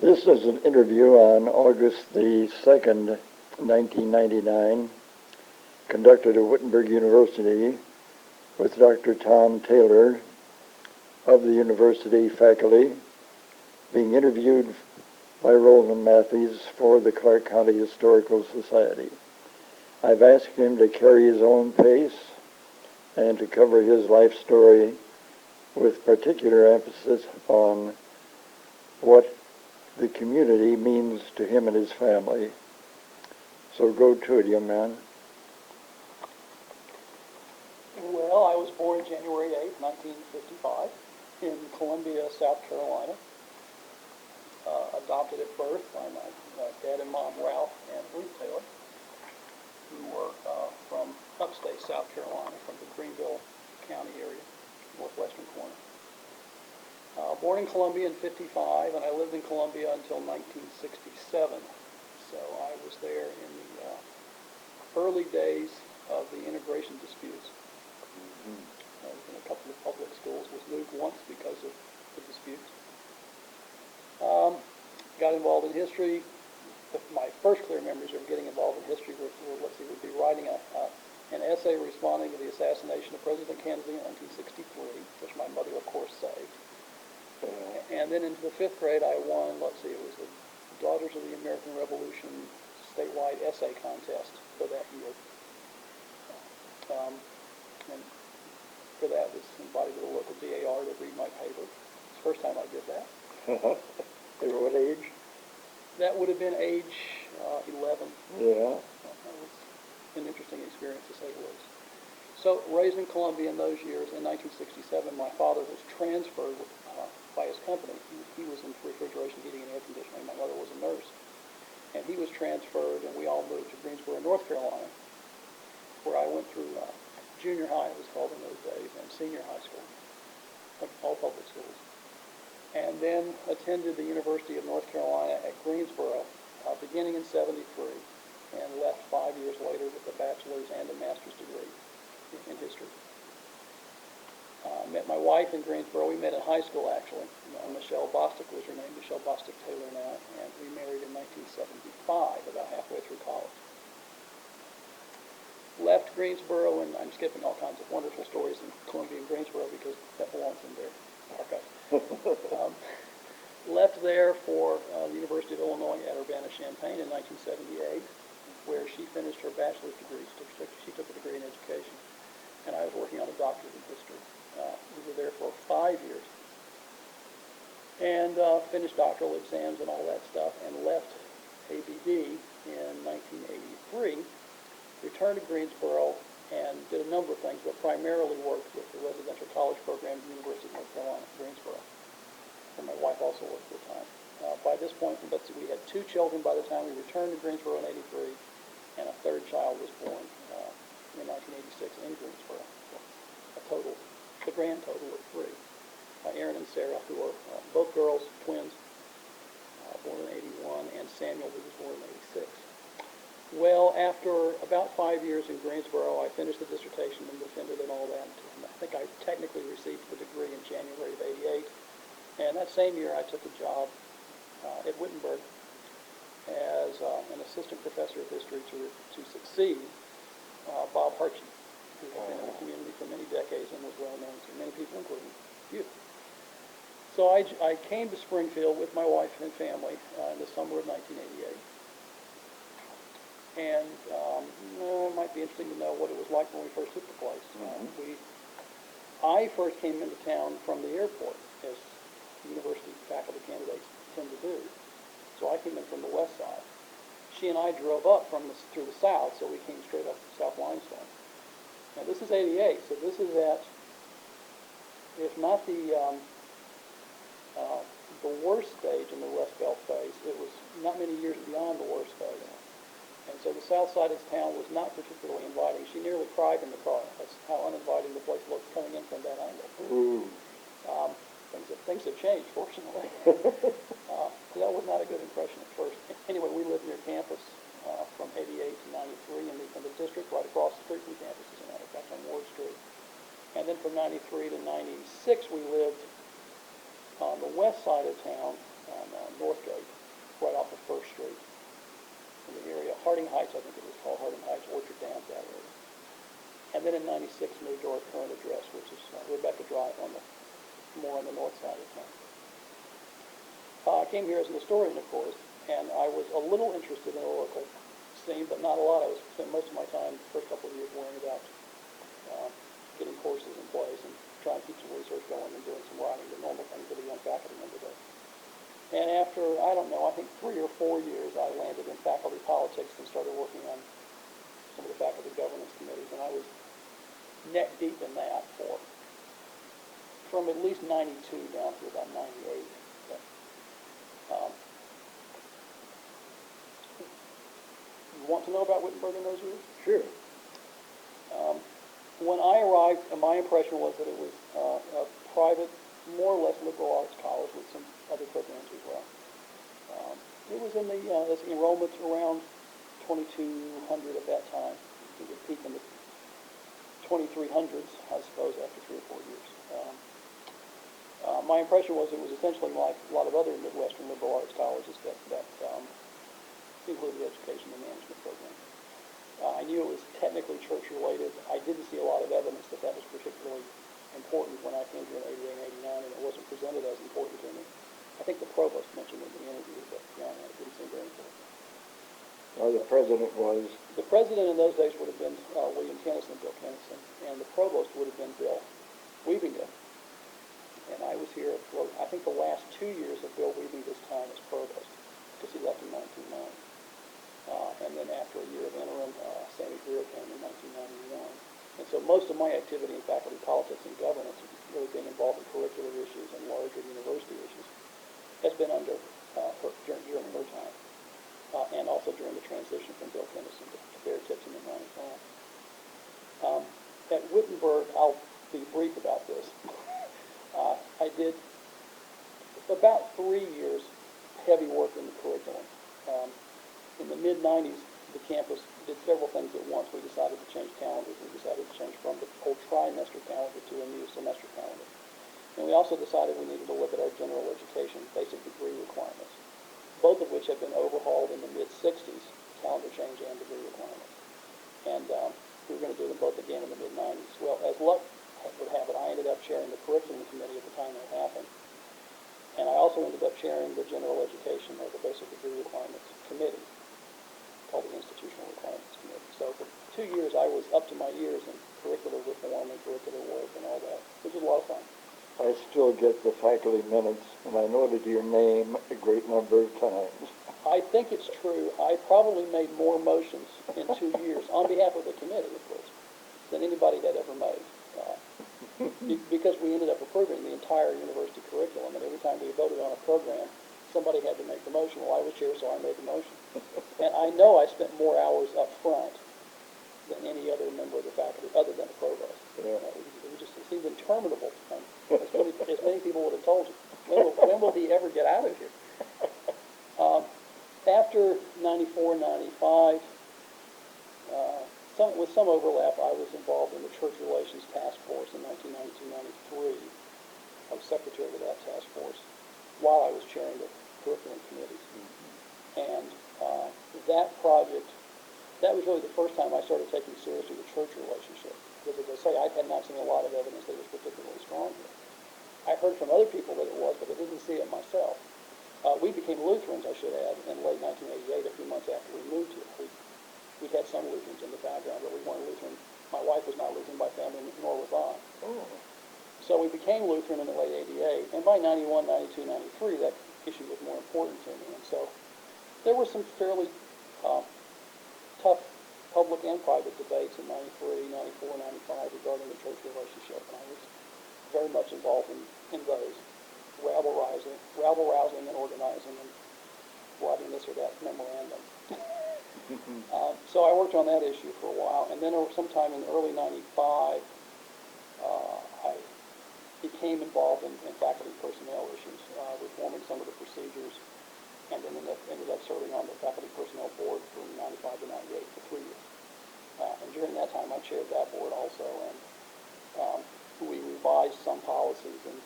This is an interview on August the 2nd, 1999, conducted at Wittenberg University with Dr. Tom Taylor of the university faculty, being interviewed by Roland Matthies for the Clark County Historical Society. I've asked him to carry his own pace and to cover his life story with particular emphasis on what the community means to him and his family. So go to it, young man. Well, I was born January 8, 1955, in Columbia, South Carolina. Adopted at birth by my dad and mom, Ralph and Ruth Taylor, who were from upstate South Carolina, from the Greenville County area, northwestern corner. Born in Columbia in '55, and I lived in Columbia until 1967. So I was there in the early days of the integration disputes. I was in a couple of public schools, was moved once because of the disputes. Got involved in history. My first clear memories of getting involved in history would be writing an essay responding to the assassination of President Kennedy in 1963, which my mother, of course, saved. And then into the fifth grade, I won, it was the Daughters of the American Revolution statewide essay contest for that year. And for that, was invited to the local DAR to read my paper. It's the first time I did that. At what age? That would have been age 11. Yeah. That was an interesting experience, to say the least. So, raised in Columbia in those years, in 1967, my father was transferred by his company. He was in refrigeration, heating, and air conditioning. My mother was a nurse. And he was transferred, and we all moved to Greensboro, North Carolina, where I went through junior high, it was called in those days, and senior high school, all public schools. And then attended the University of North Carolina at Greensboro, beginning in '73, and left 5 years later with a bachelor's and a master's degree in history. Met my wife in Greensboro. We met in high school, actually. Michelle Bostick was her name, Michelle Bostick Taylor now, and we married in 1975, about halfway through college. Left Greensboro, and I'm skipping all kinds of wonderful stories in Columbia and Greensboro because that belongs in their archive. Left there for the University of Illinois at Urbana-Champaign in 1978, where she finished her bachelor's degree. She took a degree in education, and I was working on a doctorate in history. We were there for 5 years, and finished doctoral exams and all that stuff, and left ABD in 1983, returned to Greensboro, and did a number of things, but primarily worked with the residential college program at the University of North Carolina, Greensboro. And my wife also worked full-time. By this point, we had 2 children by the time we returned to Greensboro in '83, and a third child was born in 1986 in Greensboro. So the grand total of 3. Aaron and Sarah, who are both girls, twins, born in '81, and Samuel, who was born in '86. Well, after about 5 years in Greensboro, I finished the dissertation and defended and all that. And I think I technically received the degree in January of '88. And that same year, I took a job at Wittenberg as an assistant professor of history to succeed Bob Hartshey, who had been in the community for many decades and was well known to many people, including you. So I came to Springfield with my wife and family in the summer of 1988. And it might be interesting to know what it was like when we first took the place. I first came into town from the airport, as university faculty candidates tend to do. So I came in from the west side. She and I drove up through the south, so we came straight up South Limestone. Now this is '88, so this is at, if not the worst stage in the Rust Belt phase, it was not many years beyond the worst phase. And so the south side of town was not particularly inviting. She nearly cried in the car. That's how uninviting the place looked coming in from that angle. Things have changed, fortunately. So that was not a good impression at first. Anyway, we lived near campus from '88 to '93 in the district, right across the street from campus, as a matter of fact, on Ward Street. And then from '93 to '96, we lived on the west side of town, on Northgate. Harding Heights, I think it was called Harding Heights, Orchard Downs, that area. And then in 96 moved to our current address, which is Rebecca Drive more on the north side of town. I came here as an historian, of course, and I was a little interested in the local scene, but not a lot. I spent most of my time, the first couple of years, worrying about getting courses in place and trying to keep some research going and doing some writing, the normal things that a young faculty member does. And after, I don't know, I think 3 or 4 years, I landed in faculty politics and started working on some of the faculty governance committees, and I was neck deep in that from at least 92 down to about 98. But, you want to know about Wittenberg in those years? Sure. When I arrived, my impression was that it was a private, more or less liberal arts college with some other programs as well. It was in the enrollment around 2,200 at that time. It would peak in the 2,300s, I suppose, after 3 or 4 years. My impression was it was essentially like a lot of other Midwestern liberal arts colleges that included the education and management program. I knew it was technically church-related. I didn't see a lot of evidence that was particularly important when I came here in 88 and 89, and it wasn't presented as important to me. I think the provost mentioned in the interview, but beyond that, it didn't seem very important. The president was? The president in those days would have been William Kennison, Bill Kennison, and the provost would have been Bill Weavington. And I was here for, I think, the last 2 years of Bill Weavington's time as provost, because he left in 1990. And then after a year of interim, Sammy Greer came in 1991. And so most of my activity in faculty politics and governance, really being involved in curricular issues and larger university issues, has been during her time. And also during the transition from Bill Kennison to Barry Tipton in 95. At Wittenberg, I'll be brief about this. I did about 3 years heavy work in the curriculum. In the mid-90s, the campus did several things at once. We decided to change calendars. We decided to change from the old trimester calendar to a new semester calendar. And we also decided we needed to look at our general education basic degree requirements, both of which have been overhauled in the mid-60s, calendar change and degree requirements. And we were going to do them both again in the mid-90s. Well, as luck would have it, I ended up chairing the curriculum committee at the time that happened. And I also ended up chairing the general education or the basic degree requirements committee, called the Institutional Requirements Committee. So for 2 years, I was up to my ears in curricular reform and curricular work and all that, which was a lot of fun. I still get the faculty minutes, and I noted your name a great number of times. I think it's true. I probably made more motions in 2 years, on behalf of the committee, of course, than anybody had ever made. Because we ended up approving the entire university curriculum, and every time we voted on a program, somebody had to make the motion. Well, I was chair, so I made the motion. And I know I spent more hours up front than any other member of the faculty, other than the provost. Yeah. It seemed interminable. As many people would have told you. When will he ever get out of here? After 94, 95, with some overlap, I was involved in the Church Relations Task Force in 1992-93. I was secretary of that task force while I was chairing the curriculum committees. And that project, that was really the first time I started taking seriously the church relationship. Because as I say, I had not seen a lot of evidence that it was particularly strong here. I heard from other people that it was, but I didn't see it myself. We became Lutherans, I should add, in late 1988, a few months after we moved here. We had some Lutherans in the background, but we weren't Lutheran. My wife was not Lutheran by family, nor was I. Oh. So we became Lutheran in the late 88, and by 91, 92, 93, that issue was more important to me. And so there were some fairly tough public and private debates in 93, 94, 95 regarding the church relationship, and I was very much involved in those, rabble-rousing and organizing and writing this or that memorandum. So I worked on that issue for a while, and then sometime in early 95, I became involved in faculty personnel issues, reforming some of the procedures, and then ended up serving on the faculty personnel board from 95 to 98 for 3 years. And during that time, I chaired that board also, and we revised some policies and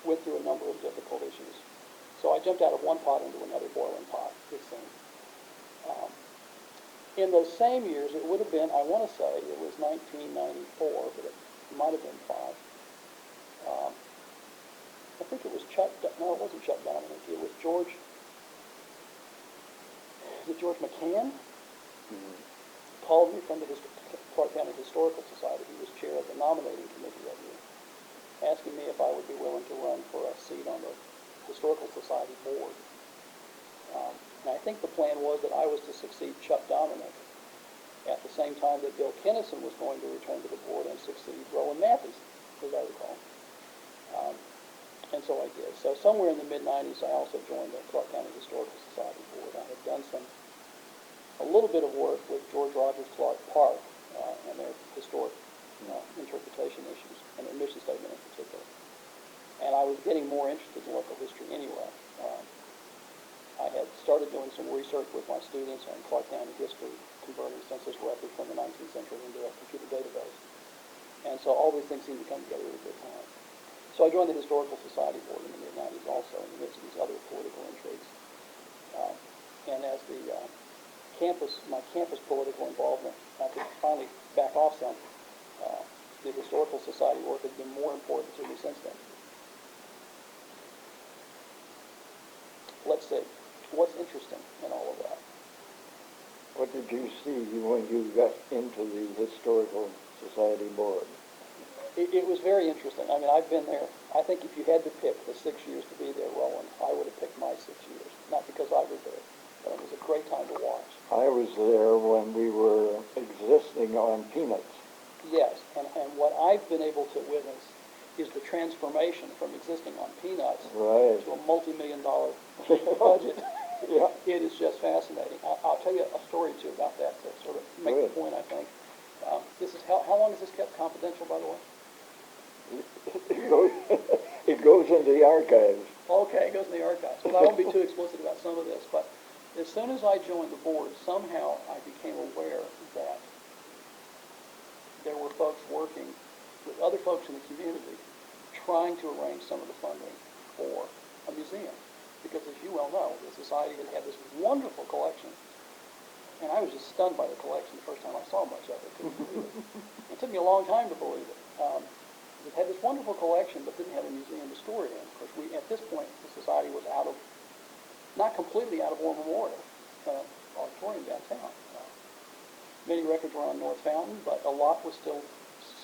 went through a number of difficult issues. So I jumped out of one pot into another boiling pot, it seemed. in those same years, it would have been, I want to say, it was 1994, but it might have been 5. I think it was no, it wasn't Chuck Dominic. It was George McCann? Called me from the Clark County Historical Society. He was chair of the nominating committee that year, asking me if I would be willing to run for a seat on the Historical Society board. And I think the plan was that I was to succeed Chuck Dominic at the same time that Bill Kennison was going to return to the board and succeed Roland Matthies, as I recall. And so I did. So somewhere in the mid-90s, I also joined the Clark County Historical Society board. I had done a little bit of work with George Rogers Clark Park and their historic interpretation issues, and their mission statement in particular. And I was getting more interested in local history anyway. I had started doing some research with my students on Clark County history, converting census records from the 19th century into a computer database. And so all these things seemed to come together at a good time. So I joined the Historical Society board in the mid-90s also, in the midst of these other political intrigues. And as my campus political involvement, I could finally back off some. The Historical Society work has been more important to me since then. Let's see, what's interesting in all of that? What did you see when you got into the Historical Society board? It was very interesting. I mean, I've been there. I think if you had to pick the 6 years to be there, Roland, I would have picked my 6 years. Not because I was there, but it was a great time to watch. I was there when we were existing on peanuts. Yes, and what I've been able to witness is the transformation from existing on peanuts Right. to a multi-million-dollar budget. Yeah. It is just fascinating. I'll tell you a story or two about that to sort of make the point, I think. This is how long is this kept confidential, by the way? It goes into the archives. Okay, it goes in the archives. But I won't be too explicit about some of this. But as soon as I joined the board, somehow I became aware that there were folks working with other folks in the community trying to arrange some of the funding for a museum. Because as you well know, the Society had this wonderful collection. And I was just stunned by the collection the first time I saw much of it. Couldn't believe it. It took me a long time to believe it. It had this wonderful collection, but didn't have a museum to store it in. Of course, at this point, the Society was not completely out of War Memorial auditorium downtown. Many records were on North Fountain, but a lot was still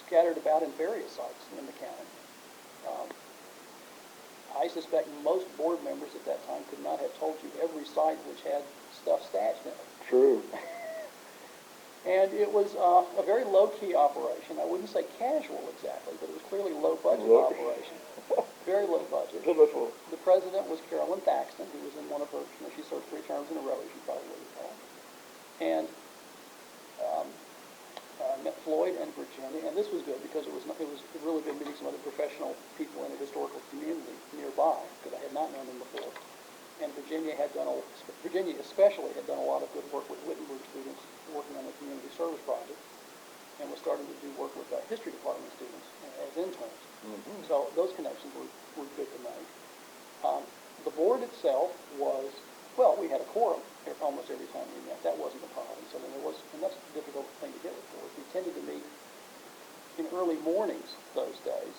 scattered about in various sites in the county. I suspect most board members at that time could not have told you every site which had stuff stashed in it. True. And it was a very low-key operation. I wouldn't say casual exactly, but it was clearly a low-budget operation. Very low budget. Pitiful. The president was Carolyn Thaxton, who was in one of her, she served 3 terms in a row, as you probably recall. And met Floyd and Virginia, and this was good because it was really good meeting some other professional people in the historical community nearby, because I had not known them before. And Virginia especially had done a lot of good work with Wittenberg students working on the community service project, and was starting to do work with history department students as interns. Mm-hmm. So those connections were good to make. The board itself was, well, we had a quorum almost every time we met. That wasn't a problem. So then and that's a difficult thing to get with boards. We tended to meet in early mornings those days,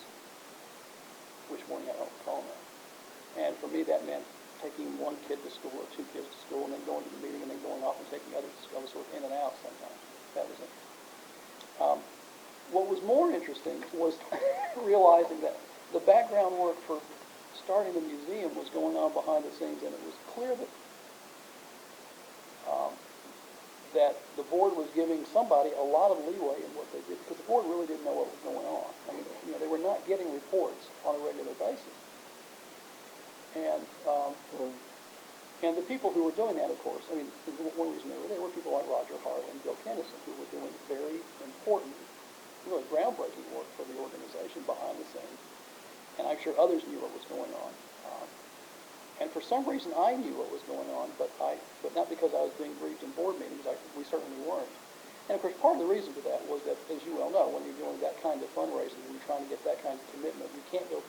which morning I don't recall now. And for me, that meant taking one kid to school or 2 kids to school, and then going to the meeting, and then going off and taking others to school, sort of in and out sometimes. That was interesting. What was more interesting was realizing that the background work for starting the museum was going on behind the scenes, and it was clear that that the board was giving somebody a lot of leeway in what they did, because the board really didn't know what was going on. I mean, they were not getting reports on a regular basis. And the people who were doing that, of course, I mean, one reason they were people like Roger Hart and Bill Kennison, who were doing very important, really groundbreaking work for the organization behind the scenes. And I'm sure others knew what was going on. And for some reason, I knew what was going on, but not because I was being briefed in board meetings. We certainly weren't. And of course, part of the reason for that was that, as you well know, when you're doing that kind of fundraising, when you're trying to get that kind of commitment, you can't go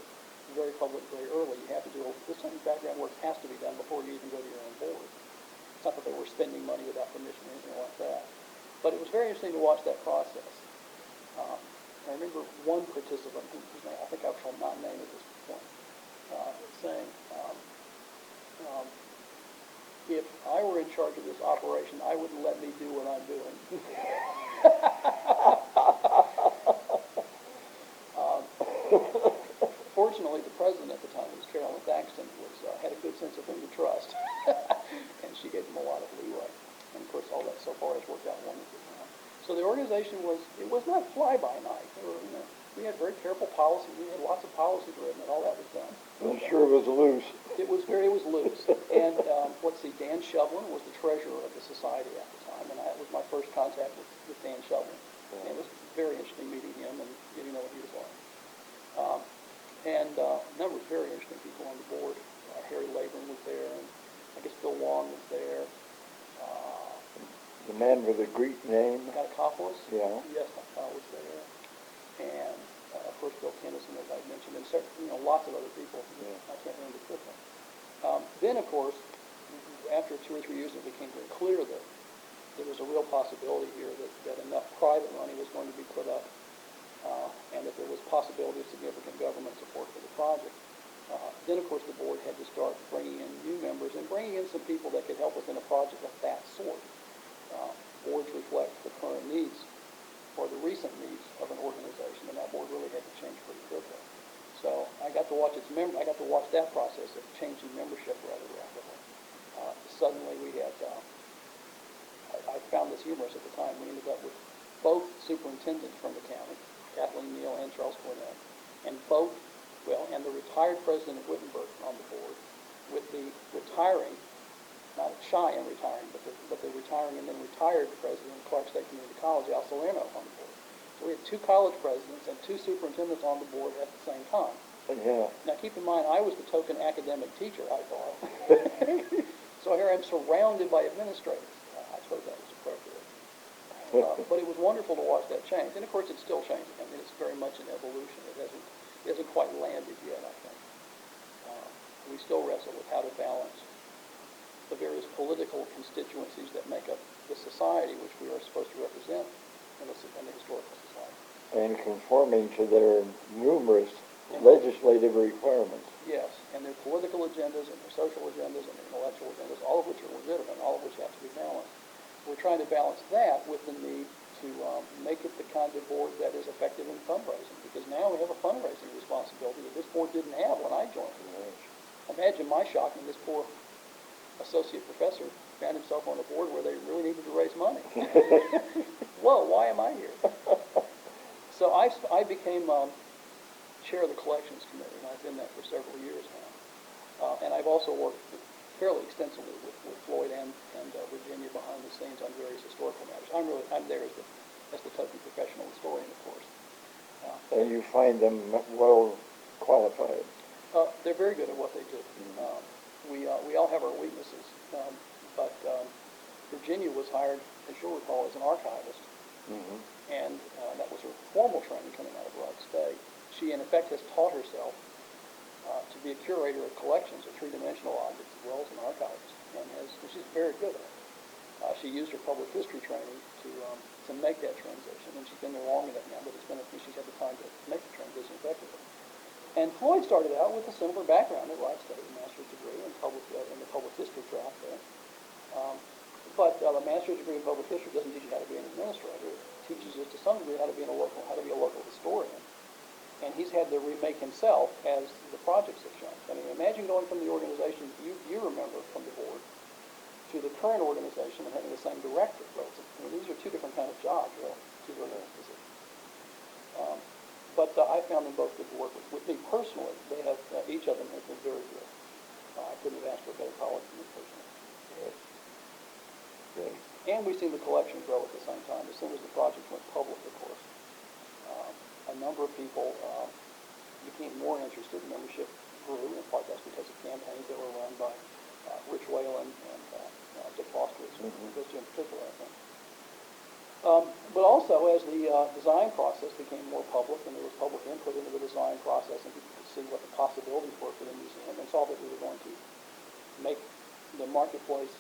very public very early. You have to do this kind of background work has to be done before you even go to your own board. It's not that they were spending money without permission or anything like that. But it was very interesting to watch that process. I remember one participant, whose name I think I shall not name at this point, saying, if I were in charge of this operation, I wouldn't let me do what I'm doing. Fortunately, the president at the time, was Roland Matthies, had a good sense of whom to trust, and she gave him a lot of leeway. And of course, all that so far has worked out wonderfully. So the organization was not fly-by-night. We had very careful policy. We had lots of policies written, and all that was done. I'm sure it was loose. It was loose. And let's see, Dan Shovlin was the treasurer of the society at the time, and that was my first contact with Dan Shovlin. And it was very interesting meeting him and getting to know what he was like. And a number of very interesting people on the board. Harry Laburn was there, and I guess Bill Wong was there. The man with the Greek name. Katakopoulos? Yeah. Yes, was there. And of course, Bill Kennison, as I mentioned, and lots of other people. Yeah. I can't remember quickly. Then, of course, after 2 or 3 years, it became very clear that there was a real possibility here that enough private money was going to be put up, and that there was possibility of significant government support for the project. Then, of course, the board had to start bringing in new members and bringing in some people that could help us in a project of that sort. Boards reflect the current needs or the recent needs of an organization, and that board really had to change pretty quickly. So I got to watch I got to watch that process of changing membership rather rapidly. Suddenly we had, I found this humorous at the time, we ended up with both superintendents from the county, Kathleen Neal and Charles Cornell, and and the retired president of Wittenberg on the board, with the retiring, not shy in retiring, but the retiring and then retired president of Clark State Community College, Al Salerno, on the board. So we had 2 college presidents and 2 superintendents on the board at the same time. Yeah. Now keep in mind, I was the token academic teacher, I thought. So here I'm surrounded by administrators. I suppose that was appropriate. But it was wonderful to watch that change. And of course it's still changing. I mean, it's very much an evolution. It hasn't quite landed yet, I think. We still wrestle with how to balance the various political constituencies that make up the society which we are supposed to represent in the historical society. And conforming to their numerous legislative requirements. Yes, and their political agendas and their social agendas and their intellectual agendas, all of which are legitimate, all of which have to be balanced. We're trying to balance that with the need to make it the kind of board that is effective in fundraising, because now we have a fundraising responsibility that this board didn't have when I joined. Imagine my shock when this poor associate professor found himself on a board where they really needed to raise money. Whoa, why am I here? So I became chair of the collections committee, and I've been that for several years now. And I've also worked fairly extensively with Floyd and Virginia behind the scenes on various historical matters. I'm there as the token professional historian, of course. And you find them well qualified. They're very good at what they do. We all have our weaknesses, but Virginia was hired, as you'll recall, as an archivist, and that was her formal training coming out of Broad State. She, in effect, has taught herself to be a curator of collections of three-dimensional objects as well as an archivist, and she's very good at it. She used her public history training to make that transition, and she's been there long enough now, but she's had the time to make the transition effectively. And Floyd started out with a similar background at Broad State, a master's degree in the public history track there. But the master's degree in public history doesn't teach you how to be an administrator. It teaches you to some degree how to be a local historian. And he's had to remake himself as the projects have changed. I mean, imagine going from the organization you remember from the board to the current organization and having the same director. These are 2 different kinds of jobs, really, 2 very different positions. But I found them both good to work with. With me personally, they have each of them has been very good. I couldn't have asked for a better colleague than me personally. Good. And we've seen the collection grow at the same time. As soon as the project went public, of course, a number of people became more interested. Membership grew. In part, that's because of campaigns that were run by Rich Whalen and Dick Foster, in particular, I think. But also, as the design process became more public and there was public input into the design process and people could see what the possibilities were for the museum and saw that we were going to make the marketplace,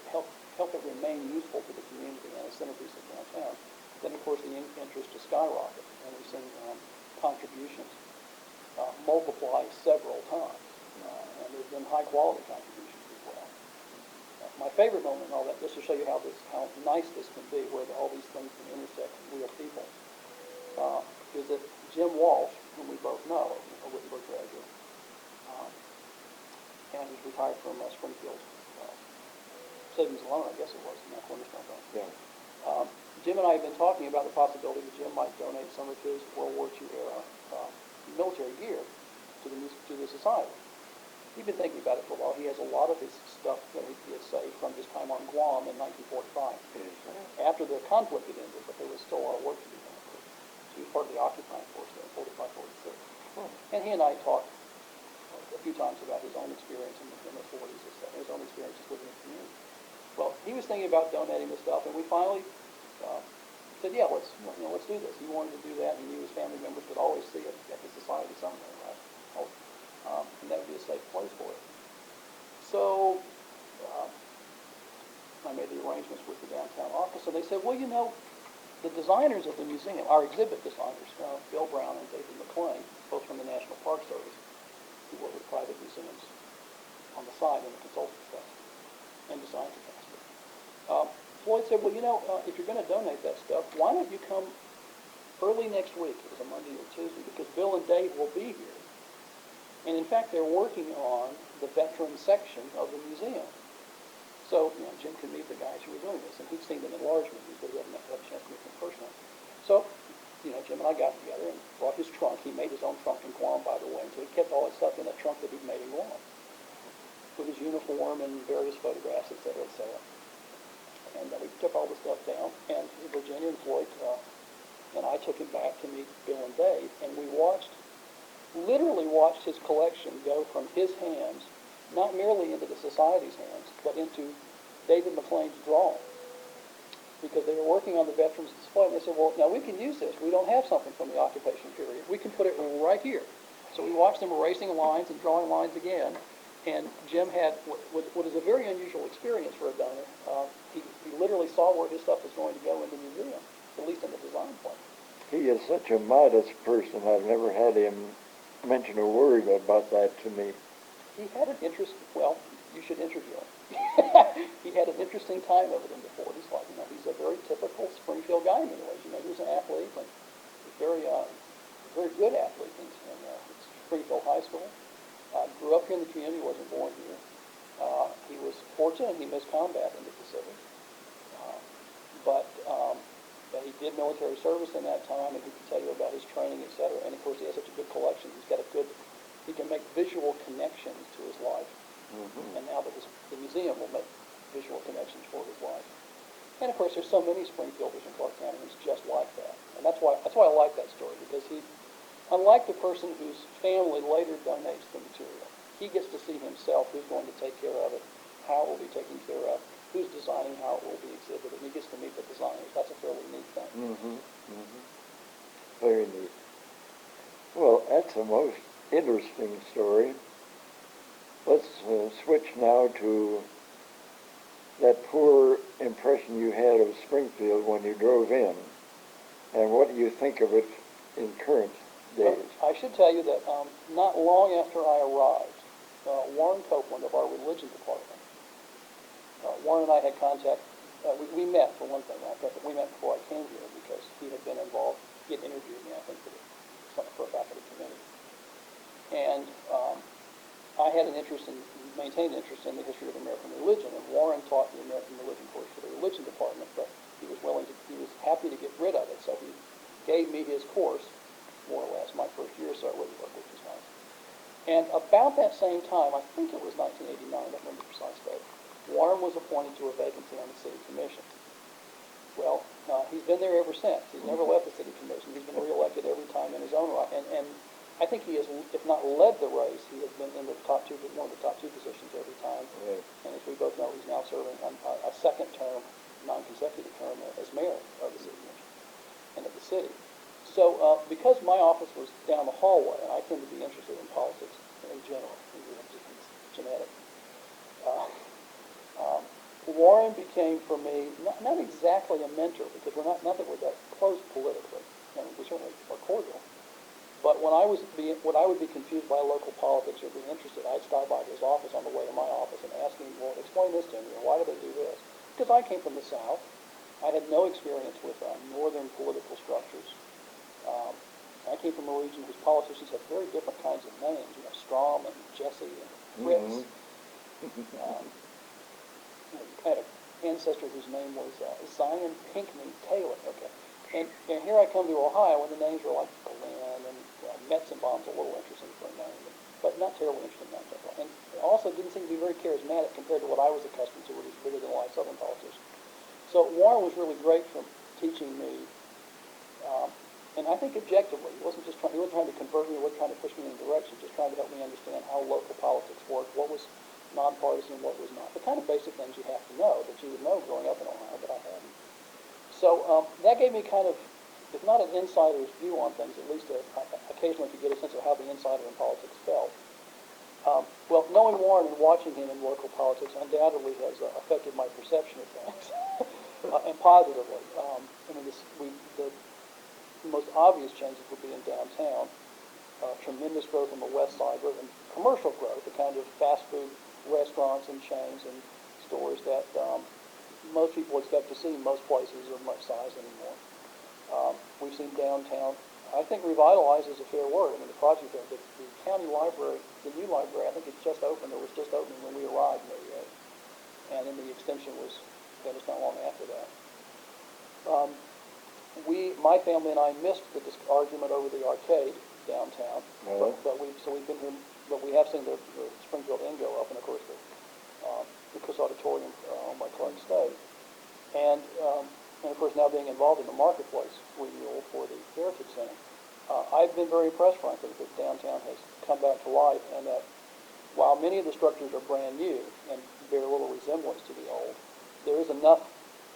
help help it remain useful to the community and a centerpiece of downtown, then of course the interest to skyrocket, and we've seen contributions multiply several times, and there's been high quality contributions as well. My favorite moment in all that, just to show you how nice this can be, where all these things can intersect with real people, is that Jim Walsh, whom we both know, a Wittenberg graduate, and he's retired from Springfield Savings and Loan, I guess it was, in that Cornerstone Bank. Yeah. Jim and I have been talking about the possibility that Jim might donate some of his World War II era military gear to the society. He's been thinking about it for a while. He has a lot of his stuff that he had saved from his time on Guam in 1945. After the conflict had ended, but there was still a lot of work to be done. He was part of the occupying force there in 45, 46. And he and I talked a few times about his own experience in the 40s, his own experiences living in the community. Well, he was thinking about donating the stuff, and we finally said, yeah, let's do this. He wanted to do that, and he knew his family members could always see it at the society somewhere, right? And that would be a safe place for it. So I made the arrangements with the downtown office, and they said, well, you know, the designers of the museum, our exhibit designers, Bill Brown and David McLean, both from the National Park Service, who work with private museums on the side in the consulting capacity and design capacity. Floyd said, well, you know, if you're going to donate that stuff, why don't you come early next week? It was a Monday or Tuesday, because Bill and Dave will be here. And in fact, they're working on the veteran section of the museum. So, you know, Jim could meet the guys who were doing this, and he'd seen them in large movies, but he hadn't had a chance to meet them personally. So, you know, Jim and I got together and brought his trunk. He made his own trunk in Guam, by the way, and so he kept all his stuff in a trunk that he'd made in Guam, with his uniform and various photographs, et cetera, et cetera. And we took all the stuff down, and Virginia and Floyd and I took him back to meet Bill and Dave, and we literally watched his collection go from his hands, not merely into the society's hands, but into David McLean's drawing. Because they were working on the veterans display, and they said, well, now we can use this. We don't have something from the occupation period. We can put it right here. So we watched them erasing lines and drawing lines again, and Jim had what is a very unusual experience for a donor. He literally saw where his stuff was going to go in the museum, at least in the design plan. He is such a modest person. I've never had him mention a word about that to me. He had an interest, well, you should interview him. He had an interesting time of it in the 40s. Like, you know, he's a very typical Springfield guy in many ways. You know, he was an athlete, and very good athlete in Springfield High School. Grew up here in the community, wasn't born here. He was fortunate, he missed combat in the Pacific. But he did military service in that time, and he can tell you about his training, et cetera. And of course, he has such a good collection. He can make visual connections to his life. Mm-hmm. And now that the museum will make visual connections for his life. And of course, there's so many Springfielders in Clark County who's just like that. And that's why I like that story, because he, unlike the person whose family later donates the material, he gets to see himself who's going to take care of it, how it will be taken care of, who's designing how it will be exhibited, and he gets to meet the designers. That's a fairly neat thing. Mm-hmm. Mm-hmm. Very neat. Well, that's a most interesting story. Let's switch now to that poor impression you had of Springfield when you drove in, and what do you think of it in current days? I should tell you that not long after I arrived, Warren Copeland of our religion department, Warren and I had contact. We met, for one thing. We met before I came here because he had been involved. He had interviewed me, I think, for a faculty committee. And I had maintained an interest in the history of American religion, and Warren taught the American religion course for the religion department, but he was happy to get rid of it, so he gave me his course, more or less, my first year or so at Wittenberg, which was nice. And about that same time, I think it was 1989, I don't remember the precise date, Warren was appointed to a vacancy on the city commission. Well, he's been there ever since. He's never left the city commission. He's been reelected every time in his own right, and I think he has, if not led the race, he has been in the one of the top two positions every time. Right. And as we both know, he's now serving a second term, non-consecutive term as mayor of the city commission and of the city. So because my office was down the hallway, and I tend to be interested in politics in general, it's genetic. Warren became for me not exactly a mentor, because we're not that we're that close politically, and we certainly are cordial. But when I would be confused by local politics or be interested, I'd stop by his office on the way to my office and ask him, well, explain this to me, or why do they do this? Because I came from the South. I had no experience with northern political structures. I came from a region whose politicians had very different kinds of names, Strom and Jesse and Fritz. I had an ancestor whose name was Zion Pinckney Taylor. Okay, and here I come to Ohio, and the names were like Glenn and Metzenbaum's a little interesting for a name, but not terribly interesting names. And also didn't seem to be very charismatic compared to what I was accustomed to, with these bigger than life Southern politicians. So Warren was really great for teaching me, and I think objectively. He wasn't trying to convert me, he wasn't trying to push me in a direction, just trying to help me understand how local politics worked, what was nonpartisan, what was not. The kind of basic things you have to know, that you would know growing up in Ohio, but I hadn't. So that gave me kind of, if not an insider's view on things, at least occasionally to get a sense of how the insider in politics felt. Well, knowing Warren and watching him in local politics undoubtedly has affected my perception of things, and positively. The most obvious changes would be in downtown. Tremendous growth on the west side, and commercial growth, the kind of fast food restaurants and chains and stores that most people expect to see in most places of much size anymore. We've seen downtown, I think revitalized is a fair word. I mean, the project there, the county library, the new library, I think it's just opened, or was just opening when we arrived in '88. And then the extension was finished not long after that. My family and I missed this argument over the arcade downtown, but we've been here, but we have seen the Springfield Inn go up, and of course the Chris Auditorium owned by Clark State, and of course now being involved in the marketplace renewal for the Heritage Center. I've been very impressed, frankly, that downtown has come back to life, and that while many of the structures are brand new and bear little resemblance to the old, there is enough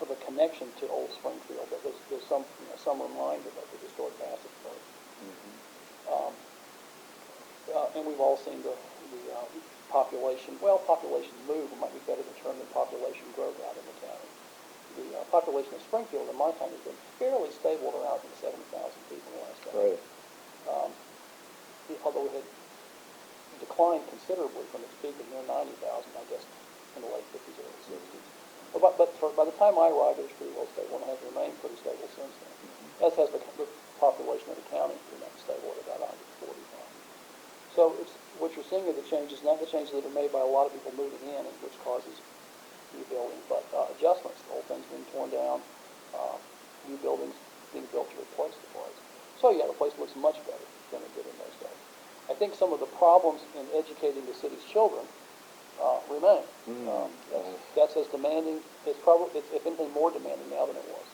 of a connection to old Springfield that there's some reminder of the historic past of the place. And we've all seen the population move, it might be better to term than population growth out in the county. The population of Springfield in my time has been fairly stable at around 70,000 people in the last decade. Although it had declined considerably from its peak of near 90,000, I guess, in the late 50s, early 60s. But by the time I arrived, it was pretty well stable, and has remained pretty stable since then. As has the population of the county remained stable at about 140,000. So what you're seeing are the changes, not the changes that are made by a lot of people moving in, which causes rebuilding, but adjustments, old things being torn down, new buildings being built to replace the place. So yeah, the place looks much better than it did in those days. I think some of the problems in educating the city's children remain. That's as demanding, it's if anything more demanding now than it was.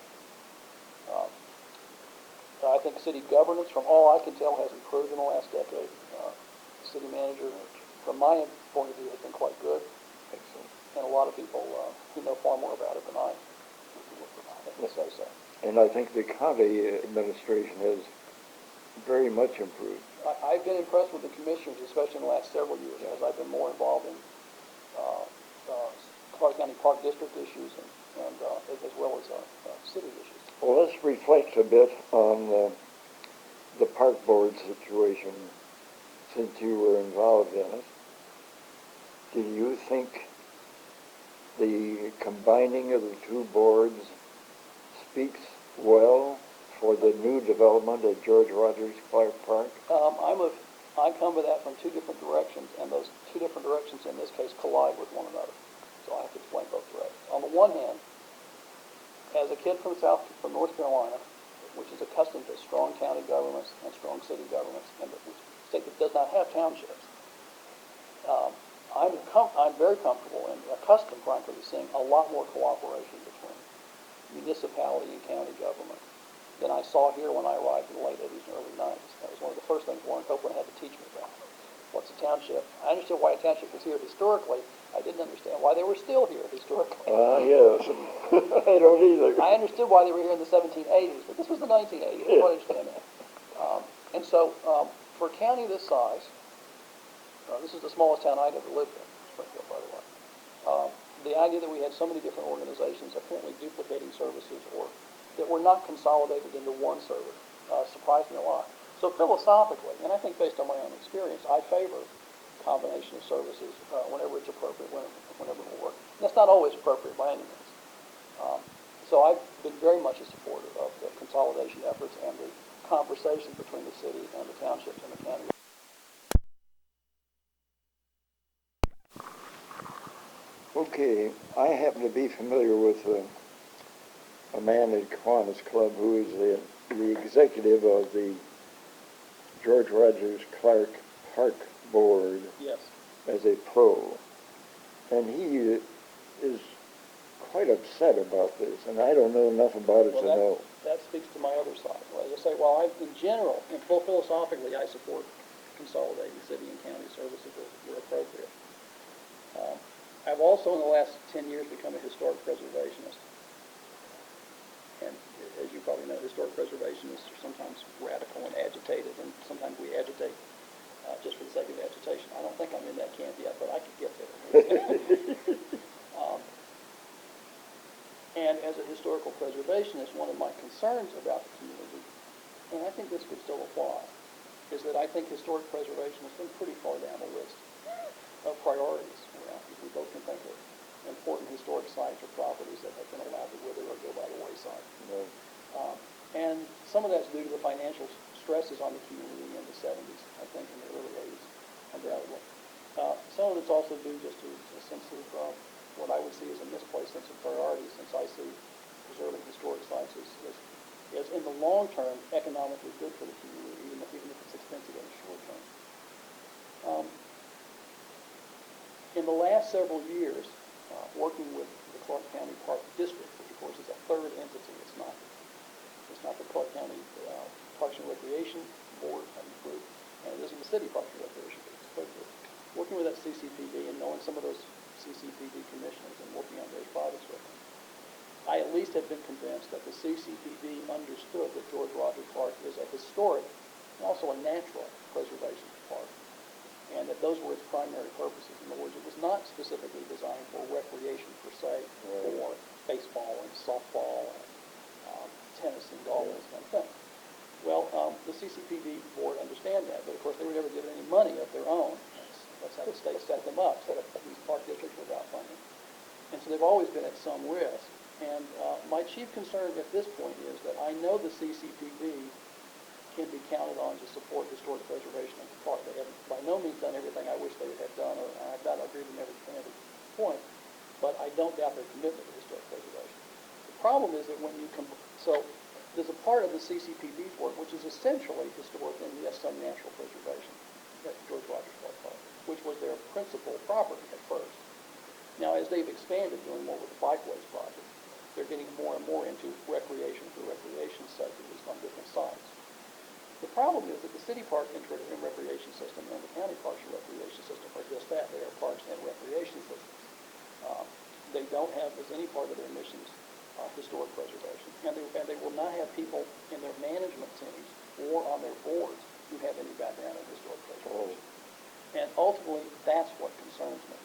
I think city governance, from all I can tell, has improved in the last decade. City manager, from my point of view, has been quite good. Excellent. And a lot of people who know far more about it than I would say so. And I think the county administration has very much improved. I've been impressed with the commissioners, especially in the last several years, as I've been more involved in Clark County Park District issues and as well as city issues. Well, let's reflect a bit on the park board situation since you were involved in it. Do you think the combining of the two boards speaks well for the new development at George Rogers Clark Park? I come to that from two different directions, and those two different directions in this case collide with one another. So I have to explain both directions. On the one hand, as a kid from North Carolina, which is accustomed to strong county governments and strong city governments, and a state that does not have townships, I'm very comfortable and accustomed, frankly, to seeing a lot more cooperation between municipality and county government than I saw here when I arrived in the late 80s and early 90s. That was one of the first things Warren Copeland had to teach me about. What's a township? I understood why a township was here historically. I didn't understand why they were still here historically. Yes. I don't either. I understood why they were here in the 1780s, but this was the 1980s. I don't understand that. And so, for a county this size, this is the smallest town I'd ever lived in, Springfield, by the way. the idea that we had so many different organizations apparently duplicating services or that were not consolidated into one service surprised me a lot. So philosophically, and I think based on my own experience, I favor combination of services whenever it's appropriate, whenever it will work. And that's not always appropriate by any means. So I've been very much a supporter of the consolidation efforts and the conversations between the city and the townships and the county. Okay, I happen to be familiar with a man at Kiwanis Club who is the executive of the George Rogers Clark Park Board. Yes. As a pro. And he is quite upset about this, and I don't know enough about it to know. That speaks to my other side. Well, as I say, while in general, and philosophically, I support consolidating city and county services where appropriate. I've also, in the last 10 years, become a historic preservationist. And as you probably know, historic preservationists are sometimes radical and agitated, and sometimes we agitate just for the sake of agitation. I don't think I'm in that camp yet, but I could get there. And as a historical preservationist, one of my concerns about the community, and I think this could still apply, is that I think historic preservation has been pretty far down the list of priorities. We both can think of important historic sites or properties that have been allowed to wither or go by the wayside. And some of that's due to the financial stresses on the community in the 70s, I think in the early 80s, undoubtedly. Some of it's also due just to a sense of what I would see as a misplaced sense of priority, since I see preserving historic sites as in the long term economically good for the community, even if it's expensive in the short term. In the last several years, working with the Clark County Park District, which of course is a third entity, it's not the Clark County Parks and Recreation Board group, and it isn't the City Parks and Recreation Group, it's a third group. Working with that CCPD and knowing some of those CCPD commissioners and working on those projects with them, I at least have been convinced that the CCPD understood that George Rogers Park is a historic and also a natural preservation park, and that those were its primary purposes. In other words, it was not specifically designed for recreation per se, for baseball and softball and tennis and golf and that kind of thing. Well, the CCPD board understand that, but of course they were never given any money of their own. That's how the state set them up, set up these park districts without funding. And so they've always been at some risk. And my chief concern at this point is that I know the CCPD can be counted on to support historic preservation of the park. They have by no means done everything I wish they had done, or I've got to agree with every point, but I don't doubt their commitment to historic preservation. The problem is that when you so there's a part of the CCPD's work which is essentially historic and yes, some natural preservation at George Rogers Park, which was their principal property at first. Now, as they've expanded, doing more with the bikeways project, they're getting more and more into recreation for recreation sake, at least on different sites. The problem is that the city park and recreation system and the county parks and recreation system are just that. They are parks and recreation systems. They don't have as any part of their missions historic preservation. And they will not have people in their management teams or on their boards who have any background in historic preservation. And ultimately, that's what concerns me.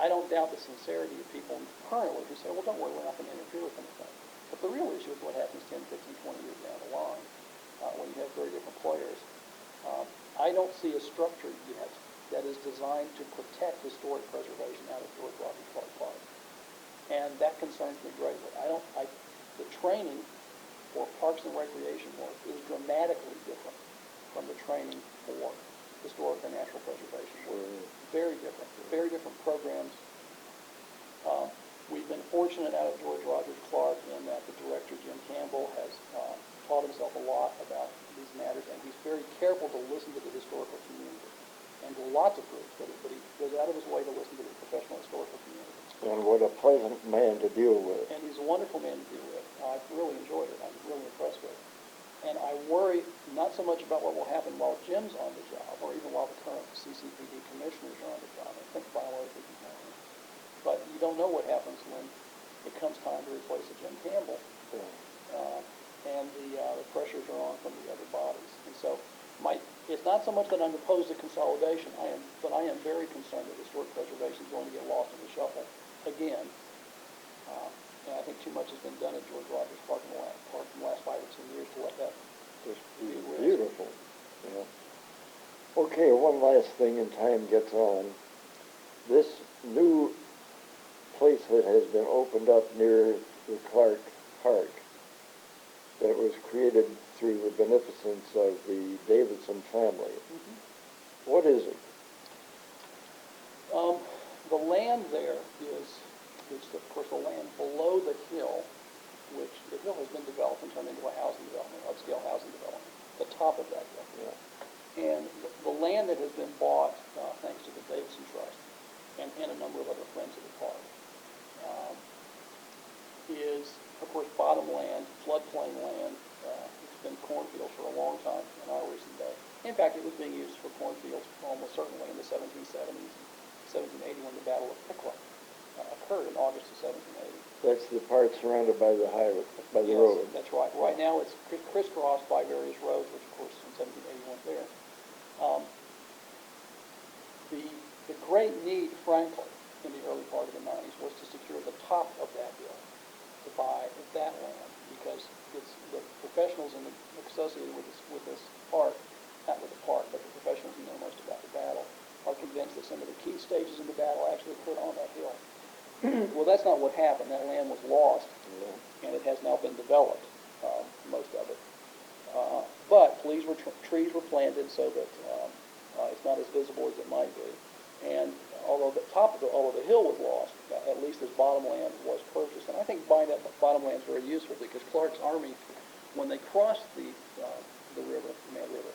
I don't doubt the sincerity of people currently who say, well, don't worry, we're not going to interfere with anything. But the real issue is what happens 10, 15, 20 years down the line when you have very different players. I don't see a structure yet that is designed to protect historic preservation out of George Rogers Park. And that concerns me greatly. The training for parks and recreation work is dramatically different from the training for historic and natural preservation work. Very different programs. We've been fortunate out of George Rogers Clark in that the director, Jim Campbell, has taught himself a lot about these matters, and he's very careful to listen to the historical community and to lots of groups, but he goes out of his way to listen to the professional historical community. And what a pleasant man to deal with. And he's a wonderful man to deal with. I've really enjoyed it. I'm really impressed with it. And I worry not so much about what will happen while Jim's on the job, or even while the current CCPD commissioners are on the job. I think biologically he can. But you don't know what happens when it comes time to replace a Jim Campbell. And the pressures are on from the other bodies. And so it's not so much that I'm opposed to consolidation, but I am very concerned that historic preservation is going to get lost in the shuffle again. And I think too much has been done at George Rogers Park in the last 5 or 10 years to let that Just be at risk. beautiful. Yeah. Okay, one last thing, and time gets on. This new place that has been opened up near the Clark Park, that was created through the beneficence of the Davidson family. Mm-hmm. What is it? The land there is of course, the land below the hill, which the hill has been developed and turned into a housing development, upscale housing development, the top of that hill. Yeah. And the land that has been bought, thanks to the Davidson Trust and a number of other friends of the park, is, of course, bottom land, floodplain land. It's been cornfields for a long time in our recent day. In fact, it was being used for cornfields almost certainly in the 1770s, 1780 when the Battle of Piqua occurred in August of 1780. That's the part surrounded by the highway, by the Yes, road. that's right. Right now it's crisscrossed by various roads, which of course in 1780 weren't there. The great need, frankly, in the early part of the 90s was to secure the top of that hill, to buy that land, because it's the professionals associated with this park, not with the park, but the professionals who know most about the battle, are convinced that some of the key stages in the battle actually occurred on that hill. Well, that's not what happened. That land was lost, and it has now been developed, most of it. But trees were planted so that it's not as visible as it might be. And although the hill was lost, at least this bottom land was purchased. And I think buying that bottom land is very useful because Clark's army, when they crossed the river, the Mad River,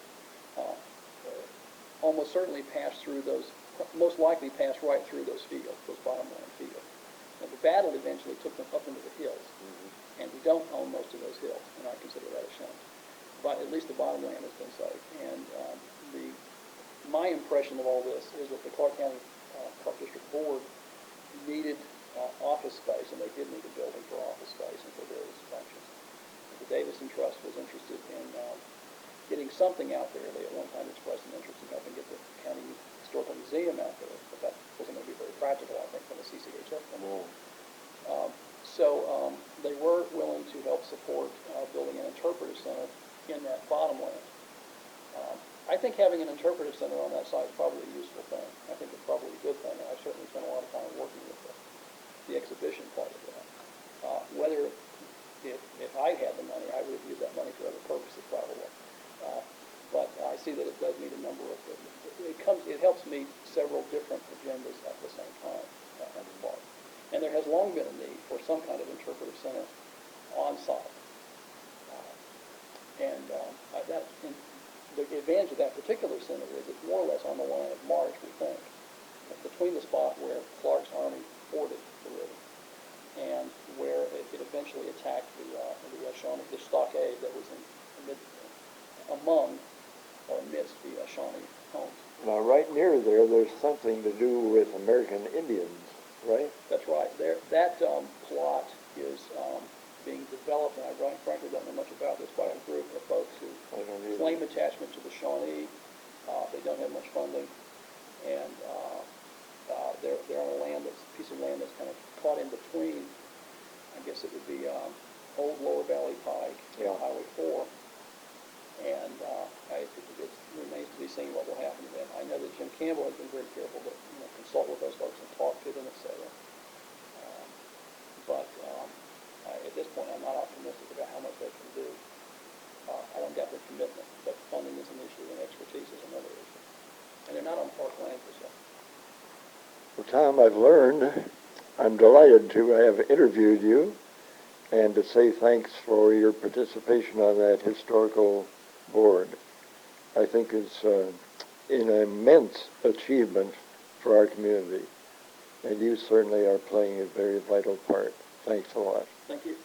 almost certainly passed through those, most likely passed right through those fields, those bottom land fields. And the battle eventually took them up into the hills. And we don't own most of those hills, and I consider that a shame. But at least the bottom land has been saved. And my impression of all this is that the Clark County Park District Board needed office space, and they did need a building for office space and for various functions. The Davidson Trust was interested in getting something out there. They at one time expressed an interest in helping get the County Historical Museum out there, but that wasn't going to be very practical, I think, from the CCHF. So they were willing to help support building an interpretive center in that bottom land. I think having an interpretive center on that site is probably a useful thing. I think it's probably a good thing, and I've certainly spent a lot of time working with the exhibition part of that. Whether if I had the money, I would have used that money for other purposes probably. But I see that it does meet a number of it helps meet several different agendas at the same time at the park. And there has long been a need for some kind of interpretive center on site. The advantage of that particular center is it's more or less on the line of march, we think, between the spot where Clark's army forded the river and where it eventually attacked the stockade that was amidst the Shawnee homes. Now, right near there, there's something to do with American Indians, right? That's right. That plot is being developed, and I frankly don't know much about this, by a group of folks who claim attachment to the Shawnee. They don't have much funding, and they're on a piece of land that's kind of caught in between. I guess it would be Old Lower Valley Pike and Highway 4, and it remains to be seen what will happen to them. I know that Jim Campbell has been very careful to consult with those folks and talk to them, etc. But at this point, I'm not optimistic about how much they can do. I don't doubt their commitment, but funding is an issue and expertise is another issue. And they're not on park land per se. Well, Tom, I've learned. I'm delighted to have interviewed you and to say thanks for your participation on that historical board. I think it's an immense achievement for our community, and you certainly are playing a very vital part. Thanks a lot. Thank you.